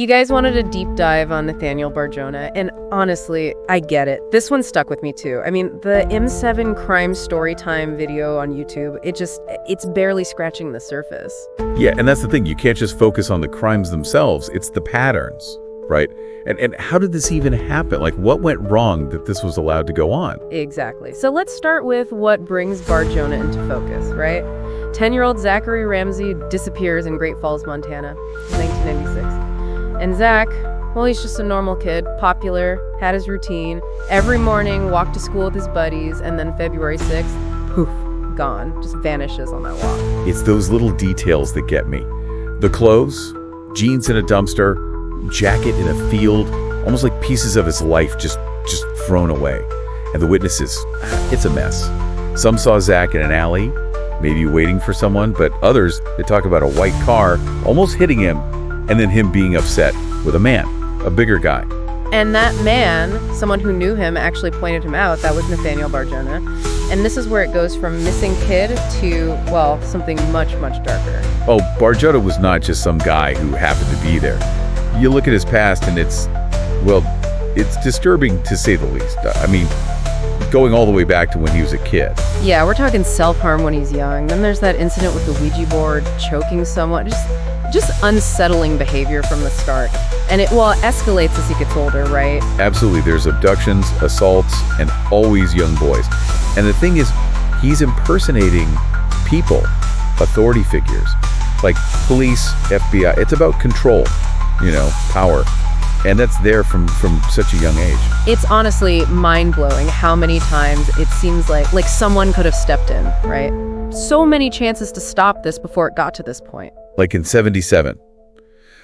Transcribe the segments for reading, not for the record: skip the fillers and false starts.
You guys wanted a deep dive on Nathaniel Bar-Jonah, and honestly, I get it. This one stuck with me too. I mean, the M7 crime story time video on YouTube, it's barely scratching the surface. Yeah, and that's the thing. You can't just focus on the crimes themselves. It's the patterns, right? And how did this even happen? Like, what went wrong that this was allowed to go on? Exactly. So let's start with what brings Bar-Jonah into focus, right? 10-year-old Zachary Ramsay disappears in Great Falls, Montana, in 1996. And Zach, well, he's just a normal kid, popular, had his routine. Every morning, walked to school with his buddies, and then February 6th, poof, gone. Just vanishes on that walk. It's those little details that get me. The clothes, jeans in a dumpster, jacket in a field, almost like pieces of his life just thrown away. And the witnesses, it's a mess. Some saw Zach in an alley, maybe waiting for someone, but others, they talk about a white car almost hitting him, and then him being upset with a man, a bigger guy. And that man, someone who knew him, actually pointed him out. That was Nathaniel Bar-Jonah. And this is where it goes from missing kid to, well, something much, much darker. Oh, Bar-Jonah was not just some guy who happened to be there. You look at his past and it's disturbing to say the least. I mean, going all the way back to when he was a kid. Yeah, we're talking self-harm when he's young. Then there's that incident with the Ouija board, choking someone, just unsettling behavior from the start. And it escalates as he gets older, right? Absolutely. There's abductions, assaults, and always young boys. And the thing is, he's impersonating people, authority figures, like police, FBI. It's about control, power. And that's there from such a young age. It's honestly mind-blowing how many times it seems like someone could have stepped in, right? So many chances to stop this before it got to this point. Like in 1977,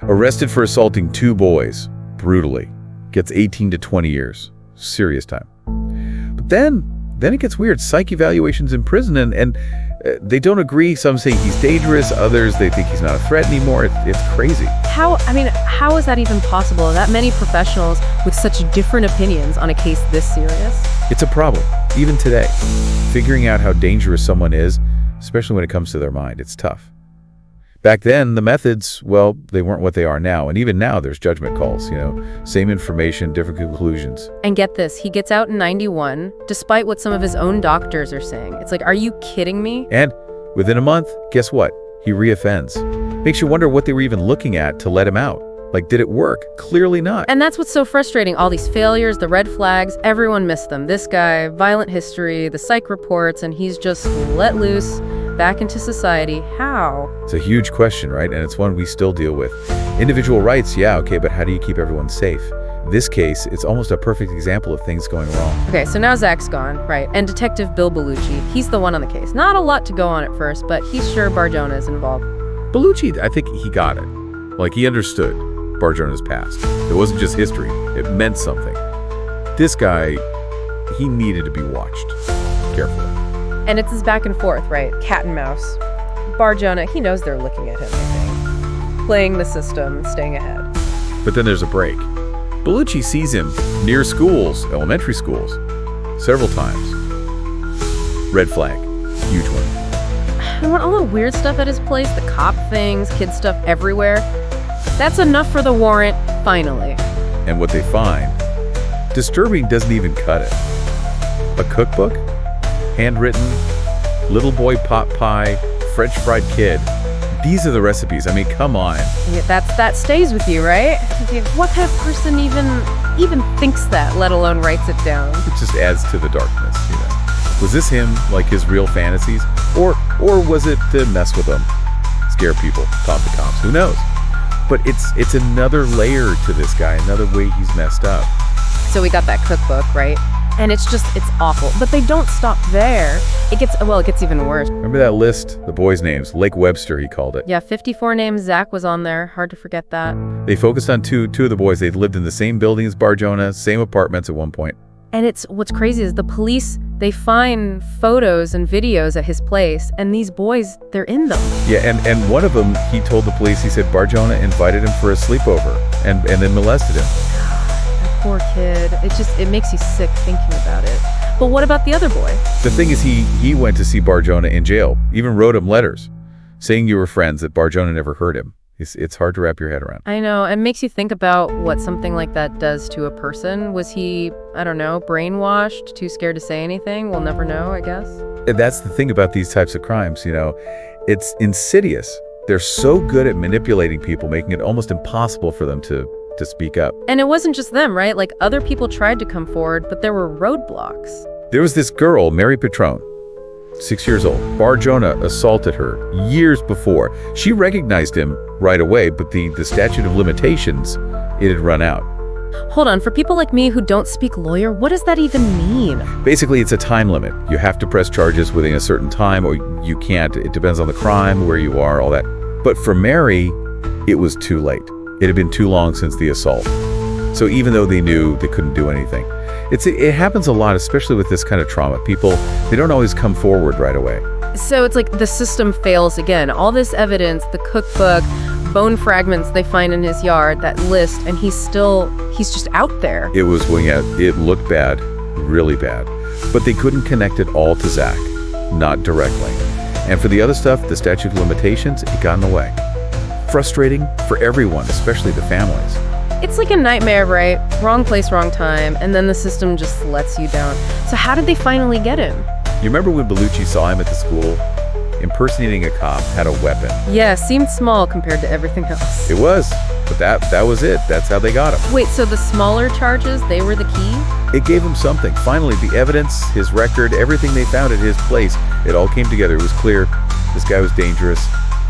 arrested for assaulting 2 boys brutally, gets 18 to 20 years, serious time. But then it gets weird. Psych evaluations in prison, and they don't agree. Some say he's dangerous. Others, they think he's not a threat anymore. It's crazy. How is that even possible? That many professionals with such different opinions on a case this serious? It's a problem, even today. Figuring out how dangerous someone is, especially when it comes to their mind, it's tough. Back then, the methods, well, they weren't what they are now. And even now, there's judgment calls, same information, different conclusions. And get this, he gets out in 91, despite what some of his own doctors are saying. It's like, are you kidding me? And within a month, guess what? He reoffends. Makes you wonder what they were even looking at to let him out. Like, did it work? Clearly not. And that's what's so frustrating. All these failures, the red flags, everyone missed them. This guy, violent history, the psych reports, and he's just let loose back into society. How? It's a huge question, right? And it's one we still deal with. Individual rights, yeah, okay, but how do you keep everyone safe? This case, it's almost a perfect example of things going wrong. Okay, so now Zach's gone, right? And Detective Bill Bellucci, he's the one on the case. Not a lot to go on at first, but he's sure Bar-Jonah is involved. Bellucci, I think he got it. Like, he understood Bar-Jonah's past. It wasn't just history. It meant something. This guy, he needed to be watched carefully. And it's this back and forth, right? Cat and mouse. Bar-Jonah, he knows they're looking at him, I think. Playing the system, staying ahead. But then there's a break. Bellucci sees him near schools, elementary schools, several times. Red flag. Huge one. And what all the weird stuff at his place, the cop things, kid stuff everywhere. That's enough for the warrant, finally. And what they find, disturbing doesn't even cut it. A cookbook? Handwritten, little boy pot pie, French fried kid. These are the recipes. I mean, come on. Yeah, that stays with you, right? What kind of person even thinks that, let alone writes it down? It just adds to the darkness, Was this him, like his real fantasies? Or was it to mess with them? Scare people, taunt the cops, who knows? But it's another layer to this guy, another way he's messed up. So we got that cookbook, right? And it's awful. But they don't stop there. It gets even worse. Remember that list? The boys' names. Lake Webster, he called it. Yeah, 54 names. Zach was on there. Hard to forget that. They focused on two of the boys. They'd lived in the same building as Bar-Jonah, same apartments at one point. And what's crazy is the police, they find photos and videos at his place, and these boys, they're in them. Yeah, and one of them, he told the police, he said Bar-Jonah invited him for a sleepover and then molested him. Poor kid. It makes you sick thinking about it. But what about the other boy? The thing is, he went to see Bar-Jonah in jail, even wrote him letters saying you were friends, that Bar-Jonah never hurt him. It's hard to wrap your head around. I know. It makes you think about what something like that does to a person. Was he, I don't know, brainwashed, too scared to say anything? We'll never know, I guess. And that's the thing about these types of crimes, it's insidious. They're so good at manipulating people, making it almost impossible for them to speak up. And it wasn't just them, right? Like, other people tried to come forward, but there were roadblocks. There was this girl, Mary Petrone, 6 years old. Bar-Jonah assaulted her years before. She recognized him right away, but the statute of limitations, it had run out. Hold on, for people like me who don't speak lawyer, what does that even mean? Basically, it's a time limit. You have to press charges within a certain time, or you can't. It depends on the crime, where you are, all that. But for Mary, it was too late. It had been too long since the assault. So even though they knew, they couldn't do anything. It happens a lot, especially with this kind of trauma. People, they don't always come forward right away. So it's like the system fails again. All this evidence, the cookbook, bone fragments they find in his yard, that list, and he's just out there. It was, it looked bad, really bad. But they couldn't connect it all to Zach, not directly. And for the other stuff, the statute of limitations, it got in the way. Frustrating for everyone, especially the families. It's like a nightmare, right? Wrong place, wrong time, and then the system just lets you down. So how did they finally get him? You remember when Bellucci saw him at the school? Impersonating a cop, had a weapon. Yeah, seemed small compared to everything else. It was, but that was it. That's how they got him. Wait, so the smaller charges, they were the key? It gave him something. Finally, the evidence, his record, everything they found at his place, it all came together. It was clear this guy was dangerous.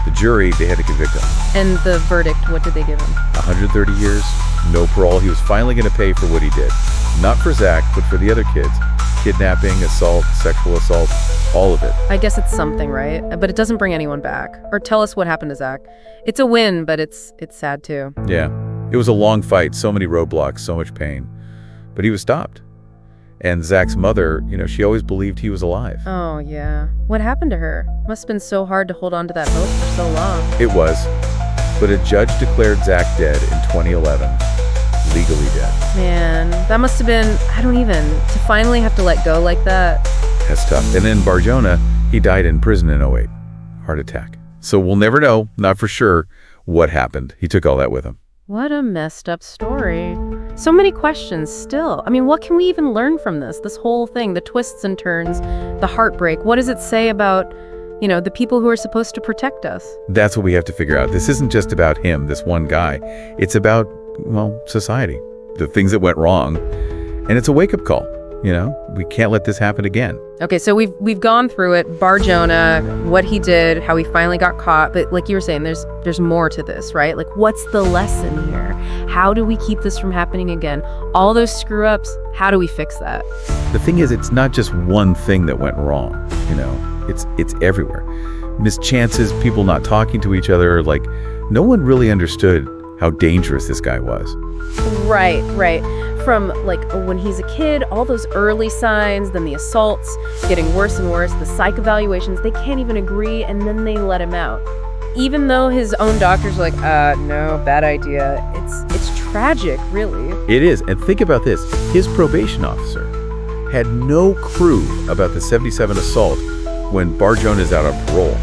The jury, they had to convict him. And the verdict, what did they give him? 130 years, no parole. He was finally going to pay for what he did. Not for Zach, but for the other kids. Kidnapping, assault, sexual assault, all of it. I guess it's something, right? But it doesn't bring anyone back. Or tell us what happened to Zach. It's a win, but it's sad too. Yeah, it was a long fight, so many roadblocks, so much pain. But he was stopped. And Zach's mother, she always believed he was alive. Oh, yeah. What happened to her? Must have been so hard to hold on to that hope for so long. It was. But a judge declared Zach dead in 2011. Legally dead. Man, that must have been, to finally have to let go like that. That's tough. And then Bar-Jonah, he died in prison in 2008. Heart attack. So we'll never know, not for sure, what happened. He took all that with him. What a messed up story. So many questions still. What can we even learn from this whole thing, the twists and turns, the heartbreak? What does it say about, the people who are supposed to protect us? That's what we have to figure out. This isn't just about him, this one guy. It's about, society, the things that went wrong. And it's a wake-up call. We can't let this happen again. Okay, so we've gone through it. Bar-Jonah, what he did, how he finally got caught. But like you were saying, there's more to this, right? Like, what's the lesson here? How do we keep this from happening again? All those screw-ups, how do we fix that? The thing is, it's not just one thing that went wrong. It's everywhere. Mischances, people not talking to each other. Like, no one really understood how dangerous this guy was. Right. From when he's a kid, all those early signs, then the assaults getting worse and worse, the psych evaluations, they can't even agree, and then they let him out. Even though his own doctors are like, no, bad idea. It's tragic, really. It is. And think about this. His probation officer had no clue about the 77 assault when Bar-Jonah is out on parole.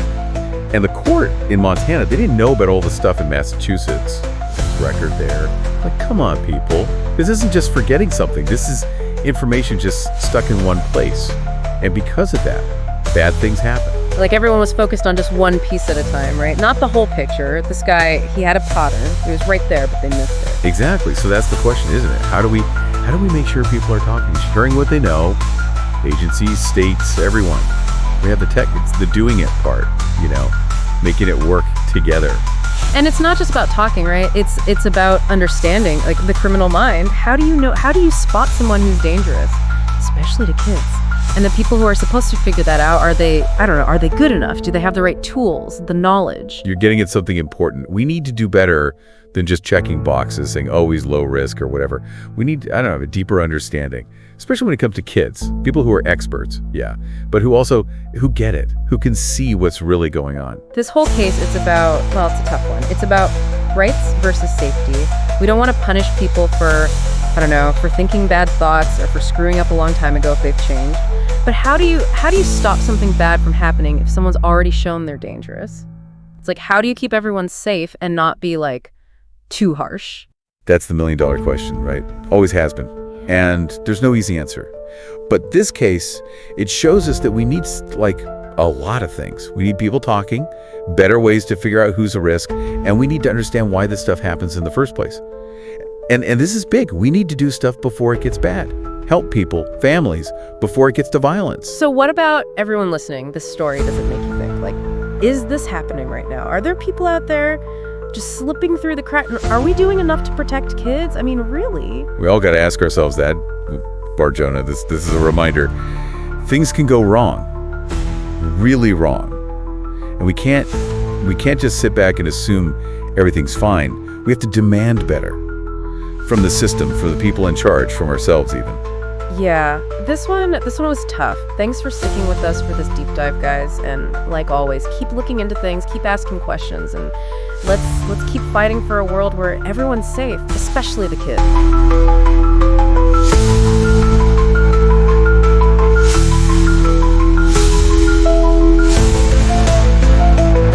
And the court in Montana, they didn't know about all the stuff in Massachusetts record there. Like, come on, people. This isn't just forgetting something. This is information just stuck in one place. And because of that, bad things happen. Like, everyone was focused on just one piece at a time, right? Not the whole picture. This guy, he had a pattern. He was right there, but they missed it. Exactly. So that's the question, isn't it? How do we make sure people are talking, sharing what they know, agencies, states, everyone. We have the tech, it's the doing it part, making it work together. And it's not just about talking, right? It's about understanding, like the criminal mind. How do you spot someone who's dangerous, especially to kids? And the people who are supposed to figure that out, are they good enough? Do they have the right tools, the knowledge? You're getting at something important. We need to do better than just checking boxes saying, oh, he's low risk or whatever. We need, a deeper understanding, especially when it comes to kids, people who are experts, yeah, but who get it, who can see what's really going on. This whole case, it's a tough one. It's about rights versus safety. We don't want to punish people for thinking bad thoughts or for screwing up a long time ago if they've changed. But how do you stop something bad from happening if someone's already shown they're dangerous? It's like, how do you keep everyone safe and not be, like, too harsh? That's the million-dollar question, right? Always has been. And there's no easy answer. But this case, it shows us that we need, like, a lot of things. We need people talking, better ways to figure out who's a risk, and we need to understand why this stuff happens in the first place. And this is big. We need to do stuff before it gets bad. Help people, families, before it gets to violence. So what about everyone listening? This story doesn't make you think, like, is this happening right now? Are there people out there just slipping through the cracks? Are we doing enough to protect kids? I mean, really? We all got to ask ourselves that. Bar-Jonah, this is a reminder. Things can go wrong. Really wrong. And we can't just sit back and assume everything's fine. We have to demand better. From the system, from the people in charge, from ourselves even. Yeah, this one was tough. Thanks for sticking with us for this deep dive, guys. And like always, keep looking into things, keep asking questions, and let's keep fighting for a world where everyone's safe, especially the kids.